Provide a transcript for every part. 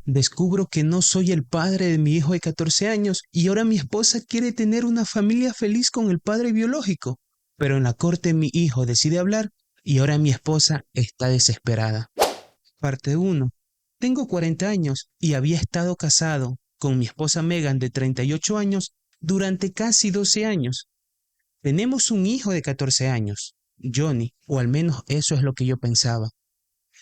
Descubro que no soy el padre de mi hijo de 14 años y ahora mi esposa quiere tener una familia feliz con el padre biológico. Pero en la corte mi hijo decide hablar y ahora mi esposa está desesperada. Parte 1. Tengo 40 años y había estado casado con mi esposa Megan de 38 años durante casi 12 años. Tenemos un hijo de 14 años, Johnny, o al menos eso es lo que yo pensaba.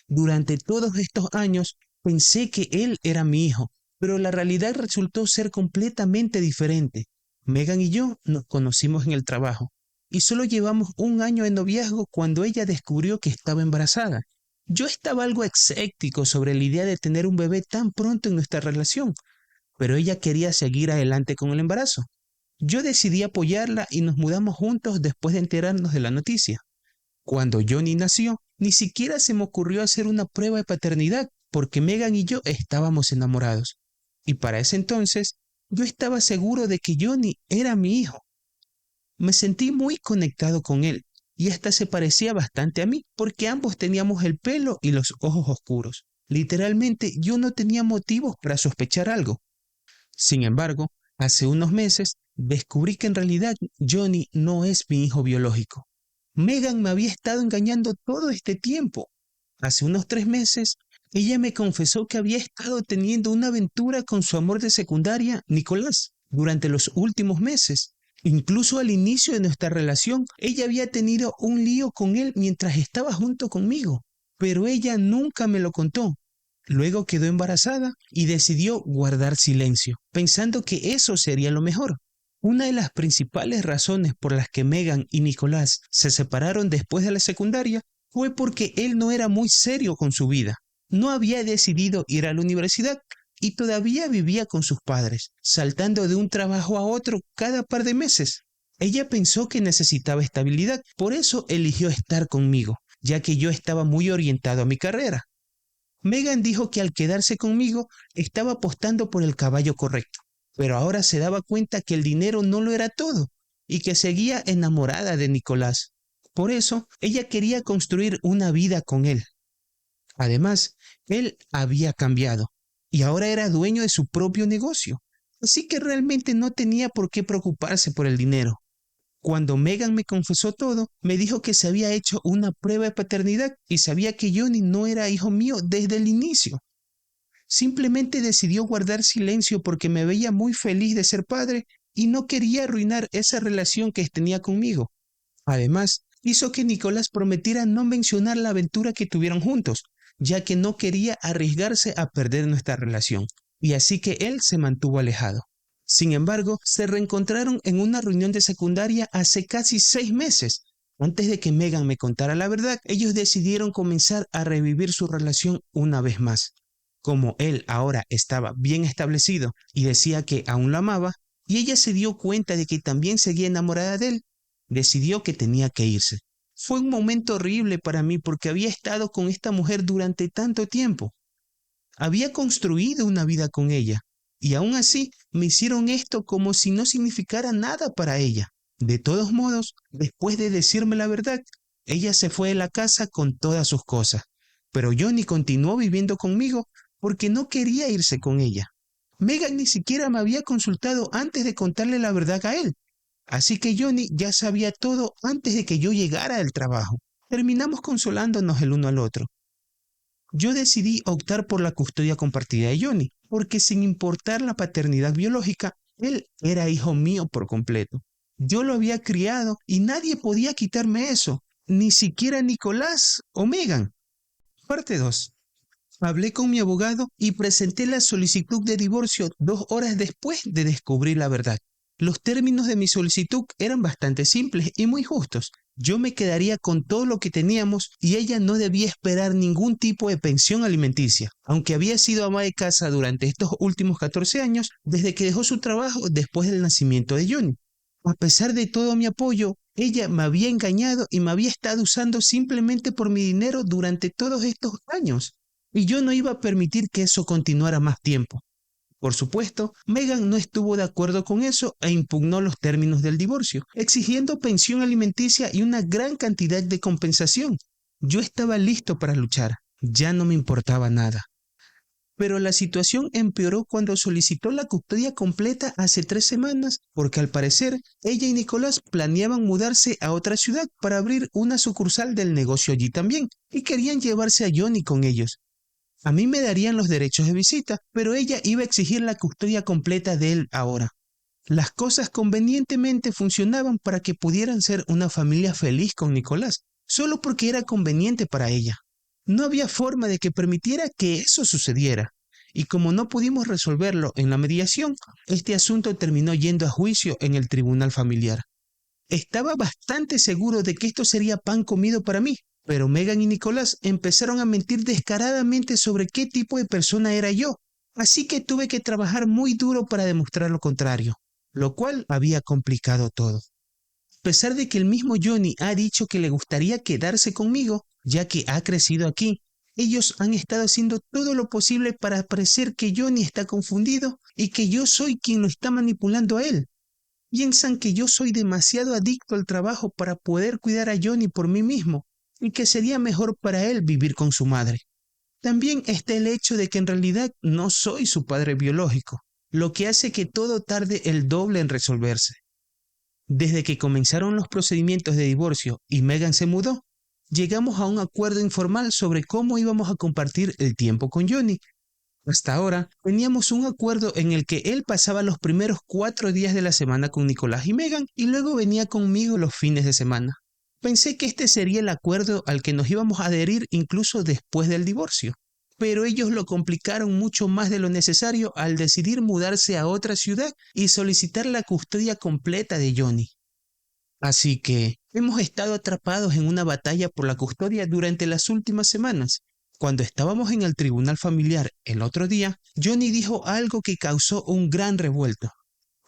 Durante todos estos años pensé que él era mi hijo, pero la realidad resultó ser completamente diferente. Megan y yo nos conocimos en el trabajo y solo llevamos un año de noviazgo cuando ella descubrió que estaba embarazada. Yo estaba algo escéptico sobre la idea de tener un bebé tan pronto en nuestra relación, pero ella quería seguir adelante con el embarazo. Yo decidí apoyarla y nos mudamos juntos después de enterarnos de la noticia. Cuando Johnny nació, ni siquiera se me ocurrió hacer una prueba de paternidad porque Megan y yo estábamos enamorados. Y para ese entonces, yo estaba seguro de que Johnny era mi hijo. Me sentí muy conectado con él y hasta se parecía bastante a mí porque ambos teníamos el pelo y los ojos oscuros. Literalmente yo no tenía motivos para sospechar algo. Sin embargo, hace unos meses descubrí que en realidad Johnny no es mi hijo biológico. Megan me había estado engañando todo este tiempo. Hace unos 3 meses, ella me confesó que había estado teniendo una aventura con su amor de secundaria, Nicolás, durante los últimos meses. Incluso al inicio de nuestra relación, ella había tenido un lío con él mientras estaba junto conmigo, pero ella nunca me lo contó. Luego quedó embarazada y decidió guardar silencio, pensando que eso sería lo mejor. Una de las principales razones por las que Megan y Nicolás se separaron después de la secundaria fue porque él no era muy serio con su vida. No había decidido ir a la universidad y todavía vivía con sus padres, saltando de un trabajo a otro cada par de meses. Ella pensó que necesitaba estabilidad, por eso eligió estar conmigo, ya que yo estaba muy orientado a mi carrera. Megan dijo que al quedarse conmigo estaba apostando por el caballo correcto, pero ahora se daba cuenta que el dinero no lo era todo y que seguía enamorada de Nicolás. Por eso, ella quería construir una vida con él. Además, él había cambiado y ahora era dueño de su propio negocio, así que realmente no tenía por qué preocuparse por el dinero. Cuando Megan me confesó todo, me dijo que se había hecho una prueba de paternidad y sabía que Johnny no era hijo mío desde el inicio. Simplemente decidió guardar silencio porque me veía muy feliz de ser padre y no quería arruinar esa relación que tenía conmigo. Además, hizo que Nicolás prometiera no mencionar la aventura que tuvieron juntos, ya que no quería arriesgarse a perder nuestra relación, y así que él se mantuvo alejado. Sin embargo, se reencontraron en una reunión de secundaria hace casi 6 meses. Antes de que Megan me contara la verdad, ellos decidieron comenzar a revivir su relación una vez más. Como él ahora estaba bien establecido y decía que aún la amaba, y ella se dio cuenta de que también seguía enamorada de él, decidió que tenía que irse. Fue un momento horrible para mí porque había estado con esta mujer durante tanto tiempo. Había construido una vida con ella y aún así me hicieron esto como si no significara nada para ella. De todos modos, después de decirme la verdad, ella se fue de la casa con todas sus cosas, pero Johnny continuó viviendo conmigo porque no quería irse con ella. Megan ni siquiera me había consultado antes de contarle la verdad a él. Así que Johnny ya sabía todo antes de que yo llegara del trabajo. Terminamos consolándonos el uno al otro. Yo decidí optar por la custodia compartida de Johnny, porque sin importar la paternidad biológica, él era hijo mío por completo. Yo lo había criado y nadie podía quitarme eso, ni siquiera Nicolás o Megan. Parte 2. Hablé con mi abogado y presenté la solicitud de divorcio 2 horas después de descubrir la verdad. Los términos de mi solicitud eran bastante simples y muy justos. Yo me quedaría con todo lo que teníamos y ella no debía esperar ningún tipo de pensión alimenticia, aunque había sido ama de casa durante estos últimos 14 años desde que dejó su trabajo después del nacimiento de Johnny. A pesar de todo mi apoyo, ella me había engañado y me había estado usando simplemente por mi dinero durante todos estos años. Y yo no iba a permitir que eso continuara más tiempo. Por supuesto, Megan no estuvo de acuerdo con eso e impugnó los términos del divorcio, exigiendo pensión alimenticia y una gran cantidad de compensación. Yo estaba listo para luchar, ya no me importaba nada. Pero la situación empeoró cuando solicitó la custodia completa hace 3 semanas, porque al parecer ella y Nicolás planeaban mudarse a otra ciudad para abrir una sucursal del negocio allí también, y querían llevarse a Johnny con ellos. A mí me darían los derechos de visita, pero ella iba a exigir la custodia completa de él ahora. Las cosas convenientemente funcionaban para que pudieran ser una familia feliz con Nicolás, solo porque era conveniente para ella. No había forma de que permitiera que eso sucediera, y como no pudimos resolverlo en la mediación, este asunto terminó yendo a juicio en el tribunal familiar. Estaba bastante seguro de que esto sería pan comido para mí, pero Megan y Nicolás empezaron a mentir descaradamente sobre qué tipo de persona era yo, así que tuve que trabajar muy duro para demostrar lo contrario, lo cual había complicado todo. A pesar de que el mismo Johnny ha dicho que le gustaría quedarse conmigo, ya que ha crecido aquí, ellos han estado haciendo todo lo posible para parecer que Johnny está confundido y que yo soy quien lo está manipulando a él. Piensan que yo soy demasiado adicto al trabajo para poder cuidar a Johnny por mí mismo y que sería mejor para él vivir con su madre. También está el hecho de que en realidad no soy su padre biológico, lo que hace que todo tarde el doble en resolverse. Desde que comenzaron los procedimientos de divorcio y Megan se mudó, llegamos a un acuerdo informal sobre cómo íbamos a compartir el tiempo con Johnny. Hasta ahora teníamos un acuerdo en el que él pasaba los primeros 4 días de la semana con Nicolás y Megan y luego venía conmigo los fines de semana. Pensé que este sería el acuerdo al que nos íbamos a adherir incluso después del divorcio, pero ellos lo complicaron mucho más de lo necesario al decidir mudarse a otra ciudad y solicitar la custodia completa de Johnny. Así que hemos estado atrapados en una batalla por la custodia durante las últimas semanas. Cuando estábamos en el tribunal familiar el otro día, Johnny dijo algo que causó un gran revuelto.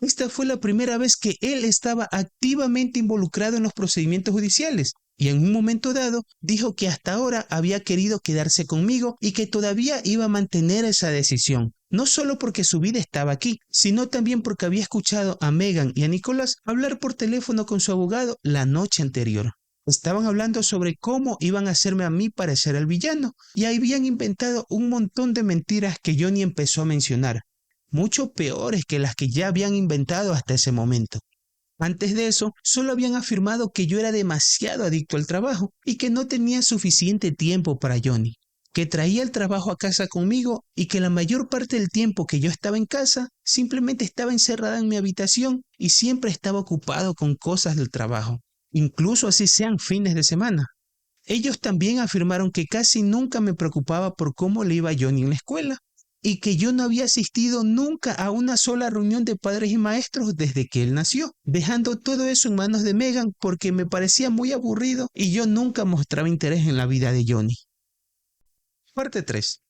Esta fue la primera vez que él estaba activamente involucrado en los procedimientos judiciales y en un momento dado dijo que hasta ahora había querido quedarse conmigo y que todavía iba a mantener esa decisión. No solo porque su vida estaba aquí, sino también porque había escuchado a Megan y a Nicolás hablar por teléfono con su abogado la noche anterior. Estaban hablando sobre cómo iban a hacerme a mí parecer el villano y habían inventado un montón de mentiras que Johnny empezó a mencionar, mucho peores que las que ya habían inventado hasta ese momento. Antes de eso, solo habían afirmado que yo era demasiado adicto al trabajo y que no tenía suficiente tiempo para Johnny, que traía el trabajo a casa conmigo y que la mayor parte del tiempo que yo estaba en casa simplemente estaba encerrada en mi habitación y siempre estaba ocupado con cosas del trabajo, incluso así sean fines de semana. Ellos también afirmaron que casi nunca me preocupaba por cómo le iba a Johnny en la escuela y que yo no había asistido nunca a una sola reunión de padres y maestros desde que él nació, dejando todo eso en manos de Megan porque me parecía muy aburrido y yo nunca mostraba interés en la vida de Johnny. Parte 3.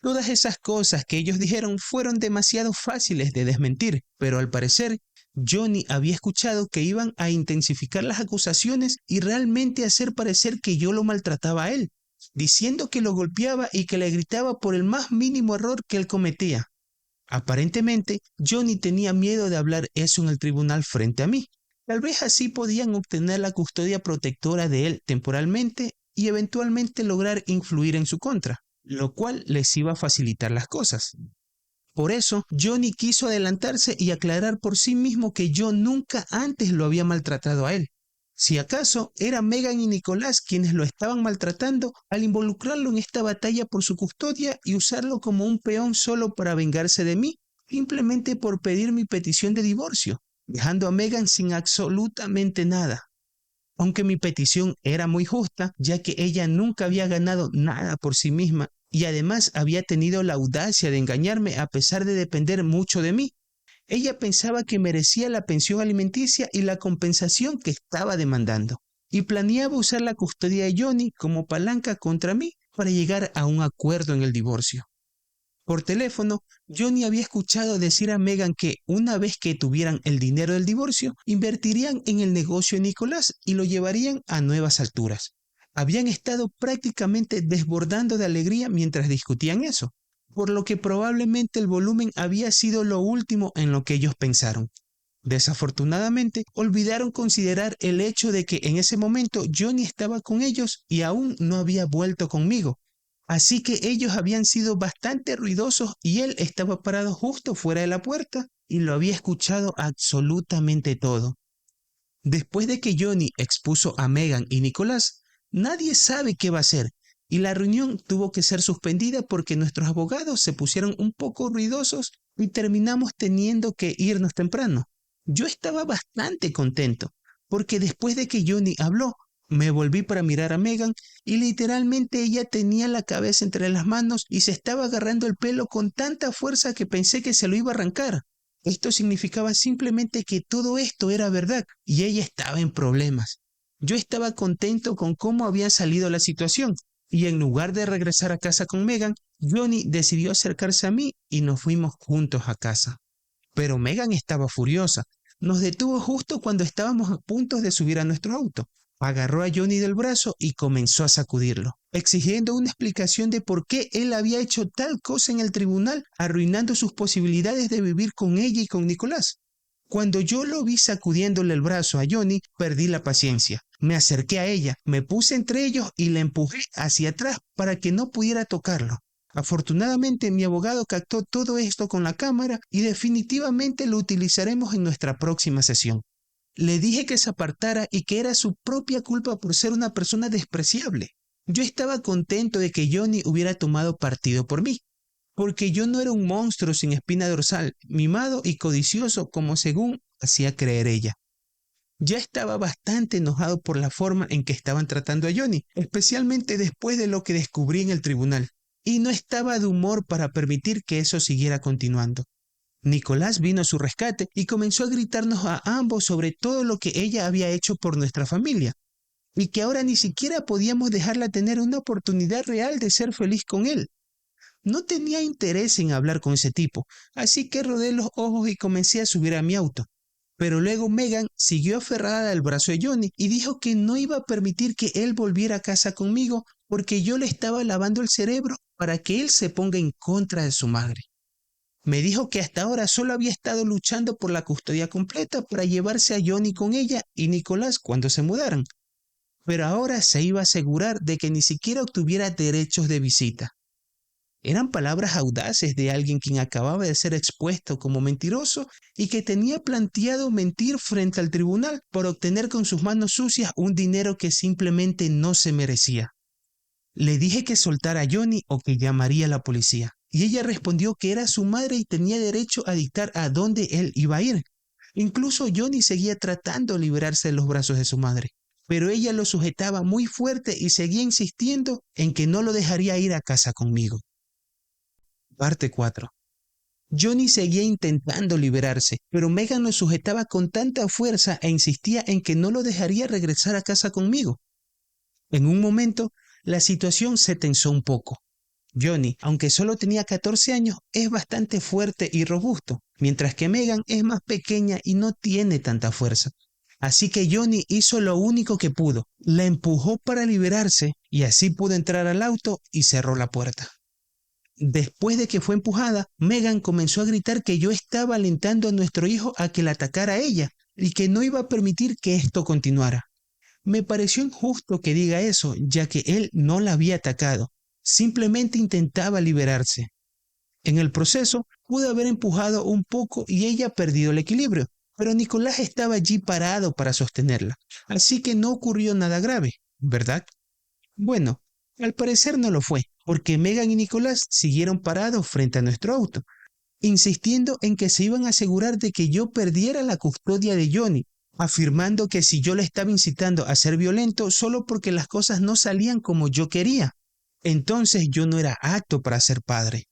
Todas esas cosas que ellos dijeron fueron demasiado fáciles de desmentir, pero al parecer Johnny había escuchado que iban a intensificar las acusaciones y realmente hacer parecer que yo lo maltrataba a él, diciendo que lo golpeaba y que le gritaba por el más mínimo error que él cometía. Aparentemente, Johnny tenía miedo de hablar eso en el tribunal frente a mí. Tal vez así podían obtener la custodia protectora de él temporalmente y eventualmente lograr influir en su contra, lo cual les iba a facilitar las cosas. Por eso, Johnny quiso adelantarse y aclarar por sí mismo que yo nunca antes lo había maltratado a él. Si acaso, era Megan y Nicolás quienes lo estaban maltratando al involucrarlo en esta batalla por su custodia y usarlo como un peón solo para vengarse de mí, simplemente por pedir mi petición de divorcio, dejando a Megan sin absolutamente nada. Aunque mi petición era muy justa, ya que ella nunca había ganado nada por sí misma y además había tenido la audacia de engañarme a pesar de depender mucho de mí. Ella pensaba que merecía la pensión alimenticia y la compensación que estaba demandando, y planeaba usar la custodia de Johnny como palanca contra mí para llegar a un acuerdo en el divorcio. Por teléfono, Johnny había escuchado decir a Megan que una vez que tuvieran el dinero del divorcio, invertirían en el negocio de Nicolás y lo llevarían a nuevas alturas. Habían estado prácticamente desbordando de alegría mientras discutían eso, por lo que probablemente el volumen había sido lo último en lo que ellos pensaron. Desafortunadamente, olvidaron considerar el hecho de que en ese momento Johnny estaba con ellos y aún no había vuelto conmigo. Así que ellos habían sido bastante ruidosos y él estaba parado justo fuera de la puerta y lo había escuchado absolutamente todo. Después de que Johnny expuso a Megan y Nicolás, nadie sabe qué va a hacer y la reunión tuvo que ser suspendida porque nuestros abogados se pusieron un poco ruidosos y terminamos teniendo que irnos temprano. Yo estaba bastante contento porque después de que Johnny habló, me volví para mirar a Megan y literalmente ella tenía la cabeza entre las manos y se estaba agarrando el pelo con tanta fuerza que pensé que se lo iba a arrancar. Esto significaba simplemente que todo esto era verdad y ella estaba en problemas. Yo estaba contento con cómo había salido la situación y en lugar de regresar a casa con Megan, Johnny decidió acercarse a mí y nos fuimos juntos a casa. Pero Megan estaba furiosa. Nos detuvo justo cuando estábamos a punto de subir a nuestro auto. Agarró a Johnny del brazo y comenzó a sacudirlo, exigiendo una explicación de por qué él había hecho tal cosa en el tribunal, arruinando sus posibilidades de vivir con ella y con Nicolás. Cuando yo lo vi sacudiéndole el brazo a Johnny, perdí la paciencia. Me acerqué a ella, me puse entre ellos y la empujé hacia atrás para que no pudiera tocarlo. Afortunadamente, mi abogado captó todo esto con la cámara y definitivamente lo utilizaremos en nuestra próxima sesión. Le dije que se apartara y que era su propia culpa por ser una persona despreciable. Yo estaba contento de que Johnny hubiera tomado partido por mí, porque yo no era un monstruo sin espina dorsal, mimado y codicioso como según hacía creer ella. Ya estaba bastante enojado por la forma en que estaban tratando a Johnny, especialmente después de lo que descubrí en el tribunal, y no estaba de humor para permitir que eso siguiera continuando. Nicolás vino a su rescate y comenzó a gritarnos a ambos sobre todo lo que ella había hecho por nuestra familia, y que ahora ni siquiera podíamos dejarla tener una oportunidad real de ser feliz con él. No tenía interés en hablar con ese tipo, así que rodé los ojos y comencé a subir a mi auto. Pero luego Megan siguió aferrada al brazo de Johnny y dijo que no iba a permitir que él volviera a casa conmigo porque yo le estaba lavando el cerebro para que él se ponga en contra de su madre. Me dijo que hasta ahora solo había estado luchando por la custodia completa para llevarse a Johnny con ella y Nicolás cuando se mudaran, pero ahora se iba a asegurar de que ni siquiera obtuviera derechos de visita. Eran palabras audaces de alguien quien acababa de ser expuesto como mentiroso y que tenía planteado mentir frente al tribunal por obtener con sus manos sucias un dinero que simplemente no se merecía. Le dije que soltara a Johnny o que llamaría a la policía, y ella respondió que era su madre y tenía derecho a dictar a dónde él iba a ir. Incluso Johnny seguía tratando de liberarse de los brazos de su madre, pero ella lo sujetaba muy fuerte y seguía insistiendo en que no lo dejaría ir a casa conmigo. Parte 4. Johnny seguía intentando liberarse, pero Megan lo sujetaba con tanta fuerza e insistía en que no lo dejaría regresar a casa conmigo. En un momento, la situación se tensó un poco. Johnny, aunque solo tenía 14 años, es bastante fuerte y robusto, mientras que Megan es más pequeña y no tiene tanta fuerza. Así que Johnny hizo lo único que pudo, la empujó para liberarse y así pudo entrar al auto y cerró la puerta. Después de que fue empujada, Megan comenzó a gritar que yo estaba alentando a nuestro hijo a que la atacara a ella y que no iba a permitir que esto continuara. Me pareció injusto que diga eso, ya que él no la había atacado, simplemente intentaba liberarse. En el proceso, pude haber empujado un poco y ella ha perdido el equilibrio, pero Nicolás estaba allí parado para sostenerla, así que no ocurrió nada grave, ¿verdad? Bueno, al parecer no lo fue, porque Megan y Nicolás siguieron parados frente a nuestro auto, insistiendo en que se iban a asegurar de que yo perdiera la custodia de Johnny, afirmando que si yo le estaba incitando a ser violento solo porque las cosas no salían como yo quería, entonces yo no era apto para ser padre.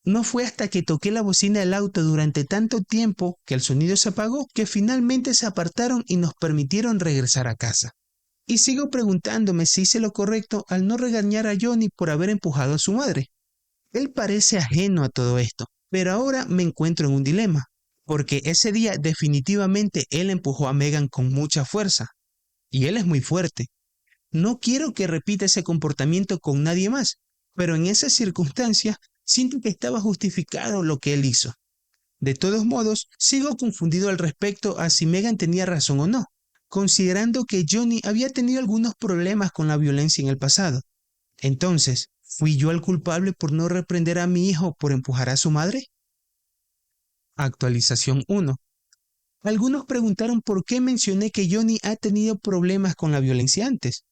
No fue hasta que toqué la bocina del auto durante tanto tiempo que el sonido se apagó que finalmente se apartaron y nos permitieron regresar a casa. Y sigo preguntándome si hice lo correcto al no regañar a Johnny por haber empujado a su madre. Él parece ajeno a todo esto, pero ahora me encuentro en un dilema, porque ese día definitivamente él empujó a Megan con mucha fuerza, y él es muy fuerte. No quiero que repita ese comportamiento con nadie más, pero en esas circunstancias siento que estaba justificado lo que él hizo. De todos modos, sigo confundido al respecto a si Megan tenía razón o no, considerando que Johnny había tenido algunos problemas con la violencia en el pasado. Entonces, ¿Fui yo el culpable por no reprender a mi hijo por empujar a su madre? Actualización 1. Algunos preguntaron por qué mencioné que Johnny ha tenido problemas con la violencia antes.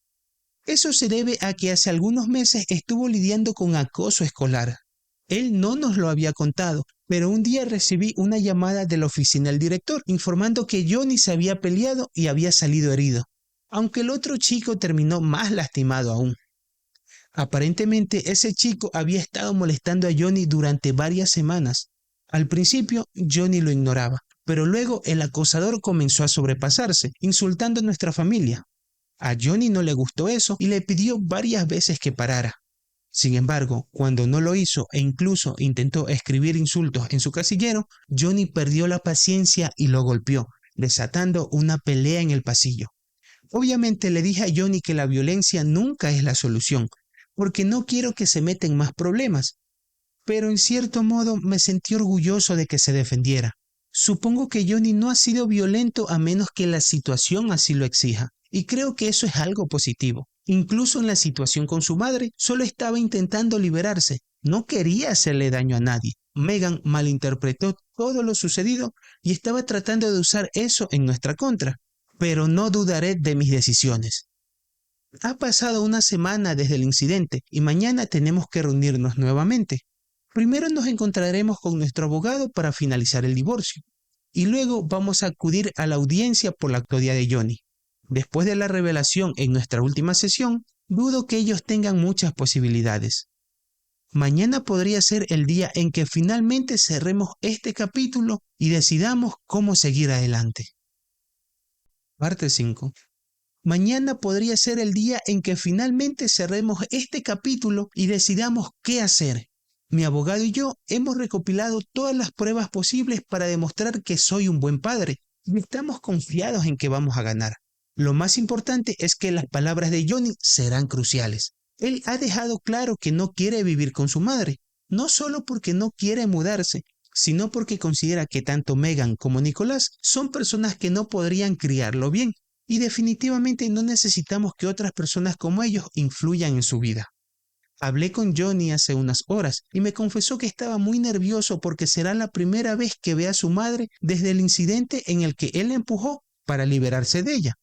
Eso se debe a que hace algunos meses estuvo lidiando con acoso escolar. Él no nos lo había contado, pero un día recibí una llamada de la oficina del director informando que Johnny se había peleado y había salido herido, aunque el otro chico terminó más lastimado aún. Aparentemente ese chico había estado molestando a Johnny durante varias semanas. Al principio Johnny lo ignoraba, pero luego el acosador comenzó a sobrepasarse, insultando a nuestra familia. A Johnny no le gustó eso y le pidió varias veces que parara. Sin embargo, cuando no lo hizo e incluso intentó escribir insultos en su casillero, Johnny perdió la paciencia y lo golpeó, desatando una pelea en el pasillo. Obviamente le dije a Johnny que la violencia nunca es la solución, porque no quiero que se meta en más problemas, pero en cierto modo me sentí orgulloso de que se defendiera. Supongo que Johnny no ha sido violento a menos que la situación así lo exija, y creo que eso es algo positivo. Incluso en la situación con su madre, solo estaba intentando liberarse, no quería hacerle daño a nadie. Megan malinterpretó todo lo sucedido y estaba tratando de usar eso en nuestra contra, pero no dudaré de mis decisiones. Ha pasado una semana desde el incidente y mañana tenemos que reunirnos nuevamente. Primero nos encontraremos con nuestro abogado para finalizar el divorcio y luego vamos a acudir a la audiencia por la custodia de Johnny. Después de la revelación en nuestra última sesión, dudo que ellos tengan muchas posibilidades. Mañana podría ser el día en que finalmente cerremos este capítulo y decidamos cómo seguir adelante. Parte 5. Mañana podría ser el día en que finalmente cerremos este capítulo y decidamos qué hacer. Mi abogado y yo hemos recopilado todas las pruebas posibles para demostrar que soy un buen padre y estamos confiados en que vamos a ganar. Lo más importante es que las palabras de Johnny serán cruciales. Él ha dejado claro que no quiere vivir con su madre, no solo porque no quiere mudarse, sino porque considera que tanto Megan como Nicolás son personas que no podrían criarlo bien, y definitivamente no necesitamos que otras personas como ellos influyan en su vida. Hablé con Johnny hace unas horas y me confesó que estaba muy nervioso porque será la primera vez que ve a su madre desde el incidente en el que él la empujó para liberarse de ella.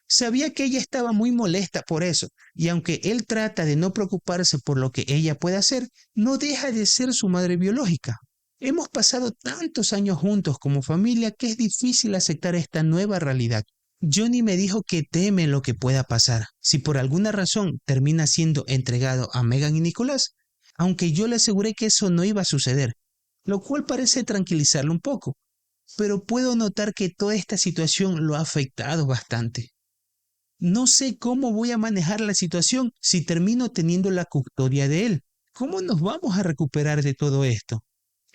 Sabía que ella estaba muy molesta por eso, y aunque él trata de no preocuparse por lo que ella puede hacer, no deja de ser su madre biológica. Hemos pasado tantos años juntos como familia que es difícil aceptar esta nueva realidad. Johnny me dijo que teme lo que pueda pasar si por alguna razón termina siendo entregado a Megan y Nicolás, aunque yo le aseguré que eso no iba a suceder, lo cual parece tranquilizarlo un poco, pero puedo notar que toda esta situación lo ha afectado bastante. No sé cómo voy a manejar la situación si termino teniendo la custodia de él. ¿Cómo nos vamos a recuperar de todo esto?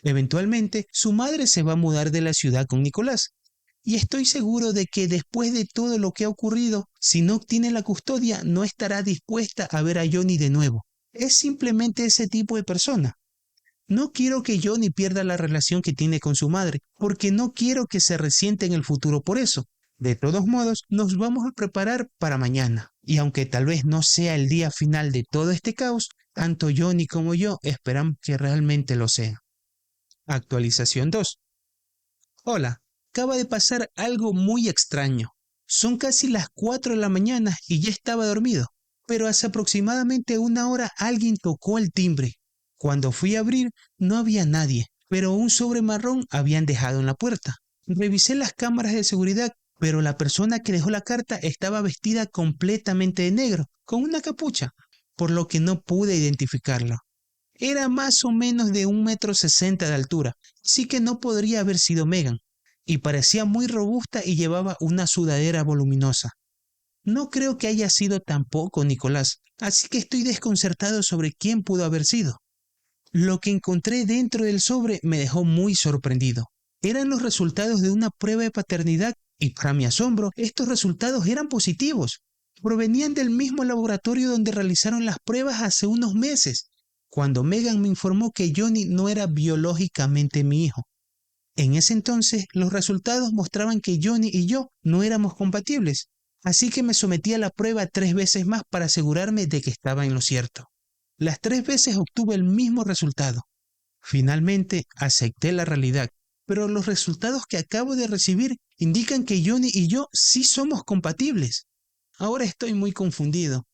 Eventualmente, su madre se va a mudar de la ciudad con Nicolás. Y estoy seguro de que después de todo lo que ha ocurrido, si no obtiene la custodia, no estará dispuesta a ver a Johnny de nuevo. Es simplemente ese tipo de persona. No quiero que Johnny pierda la relación que tiene con su madre, porque no quiero que se resienta en el futuro por eso. De todos modos, nos vamos a preparar para mañana. Y aunque tal vez no sea el día final de todo este caos, tanto Johnny como yo esperamos que realmente lo sea. Actualización 2. Hola, acaba de pasar algo muy extraño. Son casi las 4 de la mañana y ya estaba dormido, pero hace aproximadamente una hora alguien tocó el timbre. Cuando fui a abrir, no había nadie, pero un sobre marrón habían dejado en la puerta. Revisé las cámaras de seguridad, pero la persona que dejó la carta estaba vestida completamente de negro, con una capucha, por lo que no pude identificarla. Era más o menos de 1,60 m de altura, así que no podría haber sido Megan, y parecía muy robusta y llevaba una sudadera voluminosa. No creo que haya sido tampoco Nicolás, así que estoy desconcertado sobre quién pudo haber sido. Lo que encontré dentro del sobre me dejó muy sorprendido. Eran los resultados de una prueba de paternidad y para mi asombro, estos resultados eran positivos. Provenían del mismo laboratorio donde realizaron las pruebas hace unos meses, cuando Megan me informó que Johnny no era biológicamente mi hijo. En ese entonces, los resultados mostraban que Johnny y yo no éramos compatibles, así que me sometí a la prueba 3 veces más para asegurarme de que estaba en lo cierto. Las 3 veces obtuve el mismo resultado. Finalmente acepté la realidad, pero los resultados que acabo de recibir indican que Johnny y yo sí somos compatibles. Ahora estoy muy confundido.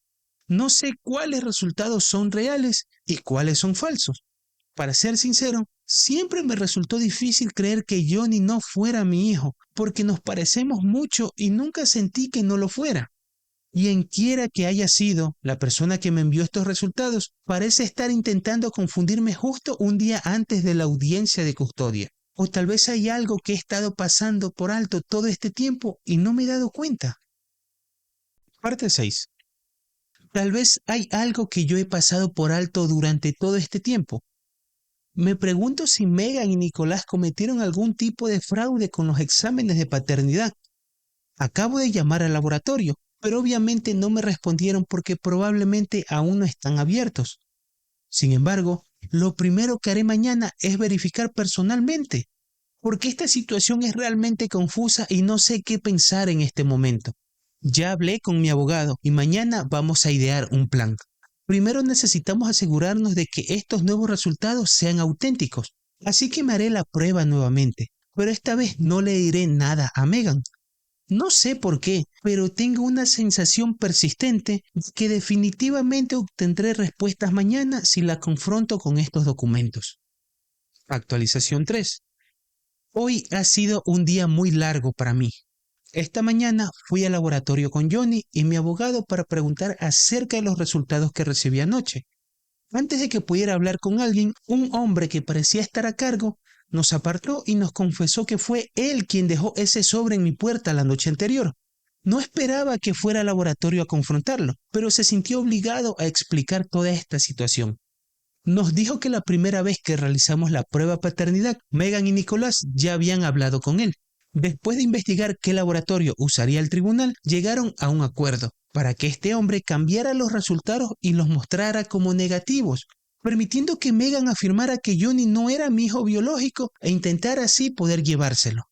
No sé cuáles resultados son reales y cuáles son falsos. Para ser sincero, siempre me resultó difícil creer que Johnny no fuera mi hijo, porque nos parecemos mucho y nunca sentí que no lo fuera. Y en quiera que haya sido, la persona que me envió estos resultados parece estar intentando confundirme justo un día antes de la audiencia de custodia. O tal vez hay algo que he estado pasando por alto todo este tiempo y no me he dado cuenta. Parte 6. Tal vez hay algo que yo he pasado por alto durante todo este tiempo. Me pregunto si Megan y Nicolás cometieron algún tipo de fraude con los exámenes de paternidad. Acabo de llamar al laboratorio, pero obviamente no me respondieron porque probablemente aún no están abiertos. Sin embargo, lo primero que haré mañana es verificar personalmente, porque esta situación es realmente confusa y no sé qué pensar en este momento. Ya hablé con mi abogado y mañana vamos a idear un plan. Primero necesitamos asegurarnos de que estos nuevos resultados sean auténticos, así que me haré la prueba nuevamente, pero esta vez no le diré nada a Megan. No sé por qué, pero tengo una sensación persistente de que definitivamente obtendré respuestas mañana si la confronto con estos documentos. Actualización 3. Hoy ha sido un día muy largo para mí. Esta mañana fui al laboratorio con Johnny y mi abogado para preguntar acerca de los resultados que recibí anoche. Antes de que pudiera hablar con alguien, un hombre que parecía estar a cargo nos apartó y nos confesó que fue él quien dejó ese sobre en mi puerta la noche anterior. No esperaba que fuera al laboratorio a confrontarlo, pero se sintió obligado a explicar toda esta situación. Nos dijo que la primera vez que realizamos la prueba de paternidad, Megan y Nicolás ya habían hablado con él. Después de investigar qué laboratorio usaría el tribunal, llegaron a un acuerdo para que este hombre cambiara los resultados y los mostrara como negativos, permitiendo que Megan afirmara que Johnny no era mi hijo biológico e intentara así poder llevárselo.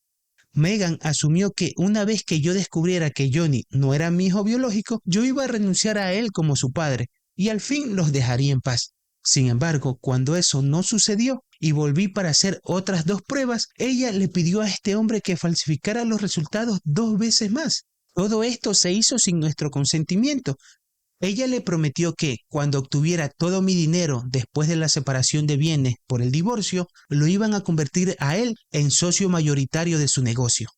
Megan asumió que una vez que yo descubriera que Johnny no era mi hijo biológico, yo iba a renunciar a él como su padre y al fin los dejaría en paz. Sin embargo, cuando eso no sucedió y volví para hacer otras 2 pruebas, ella le pidió a este hombre que falsificara los resultados 2 veces más. Todo esto se hizo sin nuestro consentimiento. Ella le prometió que, cuando obtuviera todo mi dinero después de la separación de bienes por el divorcio, lo iban a convertir a él en socio mayoritario de su negocio.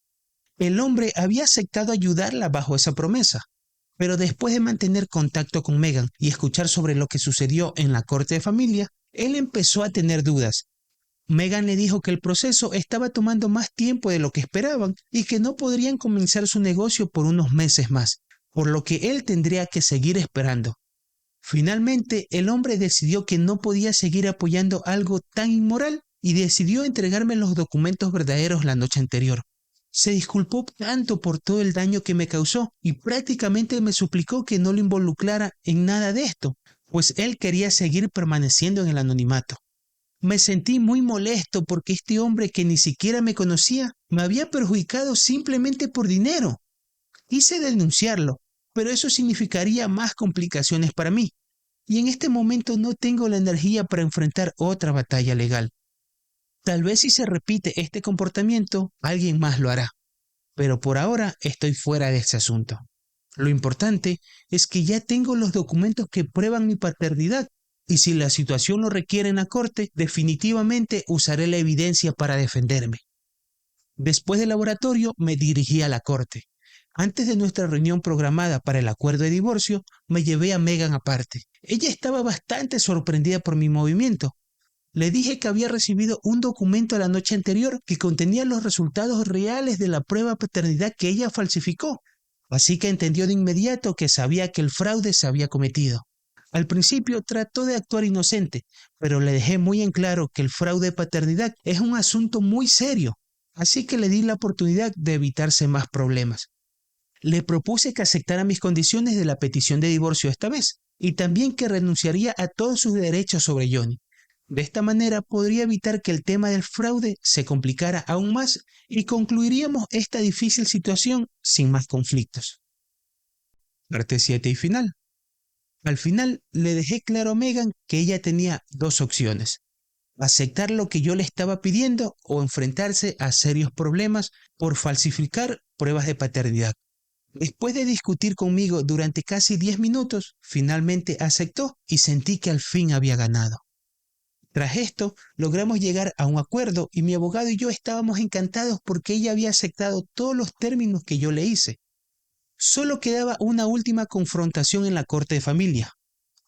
El hombre había aceptado ayudarla bajo esa promesa, pero después de mantener contacto con Megan y escuchar sobre lo que sucedió en la corte de familia, él empezó a tener dudas. Megan le dijo que el proceso estaba tomando más tiempo de lo que esperaban y que no podrían comenzar su negocio por unos meses más, por lo que él tendría que seguir esperando. Finalmente, el hombre decidió que no podía seguir apoyando algo tan inmoral y decidió entregarme los documentos verdaderos la noche anterior. Se disculpó tanto por todo el daño que me causó y prácticamente me suplicó que no lo involucrara en nada de esto, pues él quería seguir permaneciendo en el anonimato. Me sentí muy molesto porque este hombre que ni siquiera me conocía me había perjudicado simplemente por dinero. Quise denunciarlo, pero eso significaría más complicaciones para mí, y en este momento no tengo la energía para enfrentar otra batalla legal. Tal vez si se repite este comportamiento, alguien más lo hará, pero por ahora estoy fuera de este asunto. Lo importante es que ya tengo los documentos que prueban mi paternidad, y si la situación lo requiere en la corte, definitivamente usaré la evidencia para defenderme. Después del laboratorio me dirigí a la corte. Antes de nuestra reunión programada para el acuerdo de divorcio, me llevé a Megan aparte. Ella estaba bastante sorprendida por mi movimiento. Le dije que había recibido un documento la noche anterior que contenía los resultados reales de la prueba de paternidad que ella falsificó, así que entendió de inmediato que sabía que el fraude se había cometido. Al principio trató de actuar inocente, pero le dejé muy en claro que el fraude de paternidad es un asunto muy serio, así que le di la oportunidad de evitarse más problemas. Le propuse que aceptara mis condiciones de la petición de divorcio esta vez, y también que renunciaría a todos sus derechos sobre Johnny. De esta manera podría evitar que el tema del fraude se complicara aún más y concluiríamos esta difícil situación sin más conflictos. Parte 7 y final. Al final le dejé claro a Megan que ella tenía dos opciones: aceptar lo que yo le estaba pidiendo o enfrentarse a serios problemas por falsificar pruebas de paternidad. Después de discutir conmigo durante casi 10 minutos, finalmente aceptó y sentí que al fin había ganado. Tras esto, logramos llegar a un acuerdo y mi abogado y yo estábamos encantados porque ella había aceptado todos los términos que yo le hice. Solo quedaba una última confrontación en la corte de familia.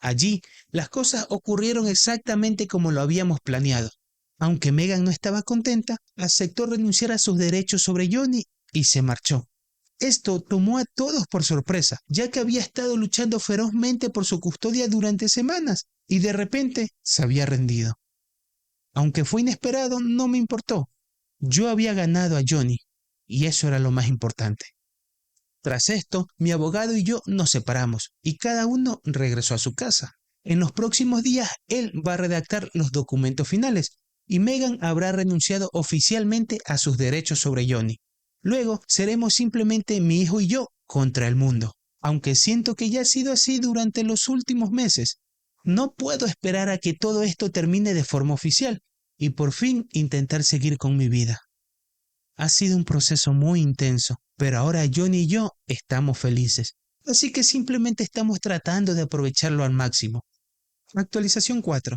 Allí, las cosas ocurrieron exactamente como lo habíamos planeado. Aunque Megan no estaba contenta, aceptó renunciar a sus derechos sobre Johnny y se marchó. Esto tomó a todos por sorpresa, ya que había estado luchando ferozmente por su custodia durante semanas y de repente se había rendido. Aunque fue inesperado, no me importó. Yo había ganado a Johnny y eso era lo más importante. Tras esto, mi abogado y yo nos separamos y cada uno regresó a su casa. En los próximos días, él va a redactar los documentos finales y Megan habrá renunciado oficialmente a sus derechos sobre Johnny. Luego, seremos simplemente mi hijo y yo contra el mundo. Aunque siento que ya ha sido así durante los últimos meses, no puedo esperar a que todo esto termine de forma oficial y por fin intentar seguir con mi vida. Ha sido un proceso muy intenso, pero ahora Johnny y yo estamos felices. Así que simplemente estamos tratando de aprovecharlo al máximo. Actualización 4.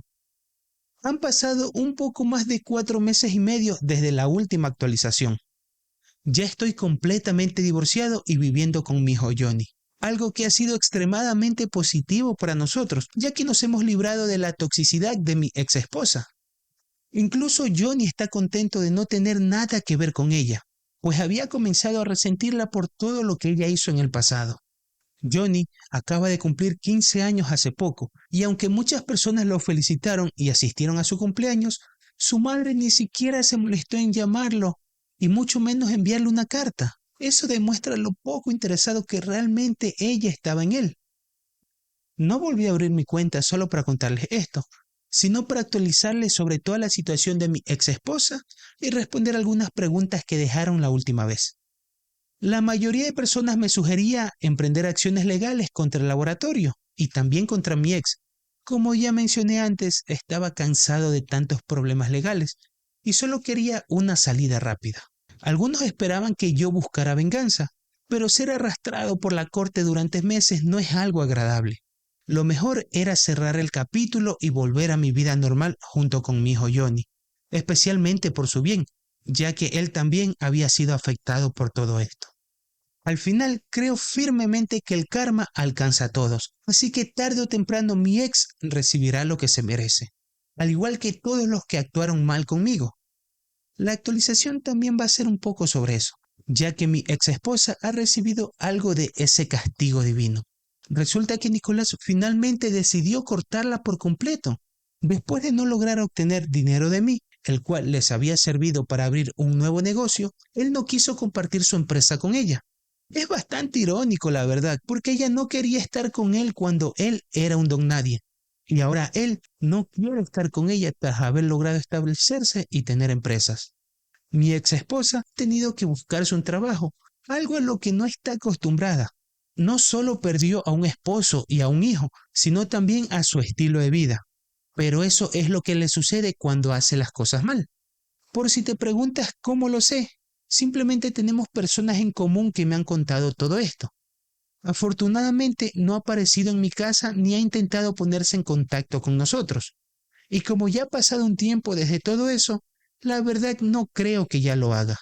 Han pasado un poco más de 4 meses y medio desde la última actualización. Ya estoy completamente divorciado y viviendo con mi hijo Johnny. Algo que ha sido extremadamente positivo para nosotros, ya que nos hemos librado de la toxicidad de mi ex esposa. Incluso Johnny está contento de no tener nada que ver con ella, pues había comenzado a resentirla por todo lo que ella hizo en el pasado. Johnny acaba de cumplir 15 años hace poco, y aunque muchas personas lo felicitaron y asistieron a su cumpleaños, su madre ni siquiera se molestó en llamarlo, y mucho menos enviarle una carta. Eso demuestra lo poco interesado que realmente ella estaba en él. No volví a abrir mi cuenta solo para contarles esto, sino para actualizarles sobre toda la situación de mi ex esposa y responder algunas preguntas que dejaron la última vez. La mayoría de personas me sugería emprender acciones legales contra el laboratorio y también contra mi ex. Como ya mencioné antes, estaba cansado de tantos problemas legales y solo quería una salida rápida. Algunos esperaban que yo buscara venganza, pero ser arrastrado por la corte durante meses no es algo agradable. Lo mejor era cerrar el capítulo y volver a mi vida normal junto con mi hijo Johnny, especialmente por su bien, ya que él también había sido afectado por todo esto. Al final, creo firmemente que el karma alcanza a todos, así que tarde o temprano mi ex recibirá lo que se merece, al igual que todos los que actuaron mal conmigo. La actualización también va a ser un poco sobre eso, ya que mi ex esposa ha recibido algo de ese castigo divino. Resulta que Nicolás finalmente decidió cortarla por completo. Después de no lograr obtener dinero de mí, el cual les había servido para abrir un nuevo negocio, él no quiso compartir su empresa con ella. Es bastante irónico, la verdad, porque ella no quería estar con él cuando él era un don nadie. Y ahora él no quiere estar con ella tras haber logrado establecerse y tener empresas. Mi ex esposa ha tenido que buscarse un trabajo, algo a lo que no está acostumbrada. No solo perdió a un esposo y a un hijo, sino también a su estilo de vida. Pero eso es lo que le sucede cuando hace las cosas mal. Por si te preguntas cómo lo sé, simplemente tenemos personas en común que me han contado todo esto. Afortunadamente no ha aparecido en mi casa ni ha intentado ponerse en contacto con nosotros. Y como ya ha pasado un tiempo desde todo eso, la verdad no creo que ya lo haga.